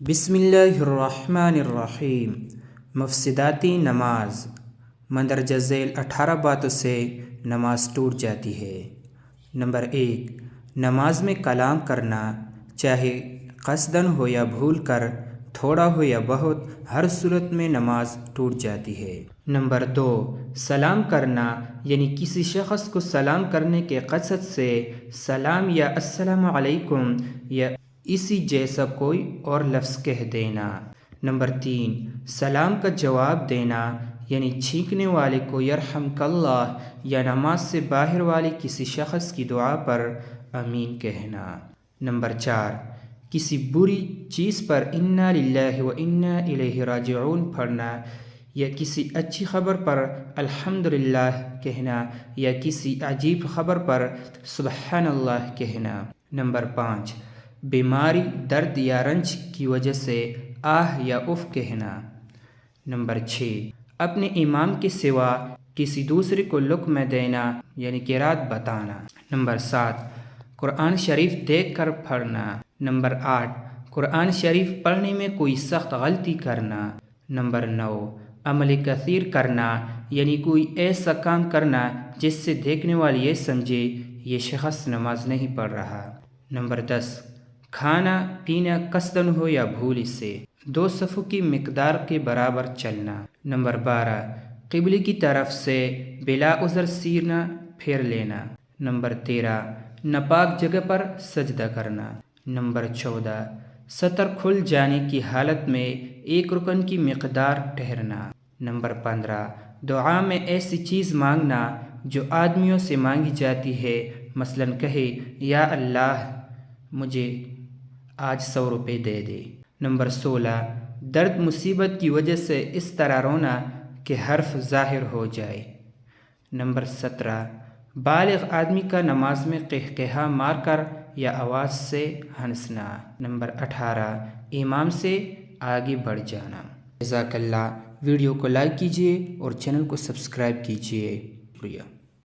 بسم اللہ الرحمن الرحیم۔ مفسداتی نماز۔ مندرجہ ذیل 18 باتوں سے نماز ٹوٹ جاتی ہے۔ نمبر 1، نماز میں کلام کرنا، چاہے قصداً ہو یا بھول کر، تھوڑا ہو یا بہت، ہر صورت میں نماز ٹوٹ جاتی ہے۔ نمبر 2، سلام کرنا، یعنی کسی شخص کو سلام کرنے کے قصد سے سلام یا السلام علیکم یا اسی جیسا کوئی اور لفظ کہہ دینا۔ نمبر 3، سلام کا جواب دینا، یعنی چھینکنے والے کو یرحمک اللہ یا نماز سے باہر والے کسی شخص کی دعا پر آمین کہنا۔ نمبر 4، کسی بری چیز پر انا للہ و انا الیہ راجعون پڑھنا، یا کسی اچھی خبر پر الحمدللہ کہنا، یا کسی عجیب خبر پر سبحان اللہ کہنا۔ نمبر 5، بیماری، درد یا رنج کی وجہ سے آہ یا اف کہنا۔ نمبر 6، اپنے امام کے سوا کسی دوسرے کو لقمہ دینا، یعنی قرات بتانا۔ نمبر 7، قرآن شریف دیکھ کر پڑھنا۔ نمبر 8، قرآن شریف پڑھنے میں کوئی سخت غلطی کرنا۔ نمبر 9، عمل کثیر کرنا، یعنی کوئی ایسا کام کرنا جس سے دیکھنے والی یہ سمجھے یہ شخص نماز نہیں پڑھ رہا۔ نمبر 10، کھانا پینا قصداً ہو یا بھول سے 2 صفوں کی مقدار کے برابر چلنا۔ نمبر 12، قبلے کی طرف سے بلا عذر سینہ پھیر لینا۔ نمبر 13، ناپاک جگہ پر سجدہ کرنا۔ نمبر 14، سطر کھل جانے کی حالت میں 1 رکن کی مقدار ٹھہرنا۔ نمبر 15، دعا میں ایسی چیز مانگنا جو آدمیوں سے مانگی جاتی ہے، مثلاً کہے یا اللہ مجھے آج 100 روپے دے دے۔ نمبر 16، درد مصیبت کی وجہ سے اس طرح رونا کہ حرف ظاہر ہو جائے۔ نمبر 17، بالغ آدمی کا نماز میں قہقہا مار کر یا آواز سے ہنسنا۔ نمبر 18، امام سے آگے بڑھ جانا۔ جزاک اللہ۔ ویڈیو کو لائک کیجیے اور چینل کو سبسکرائب کیجیے۔ شکریہ۔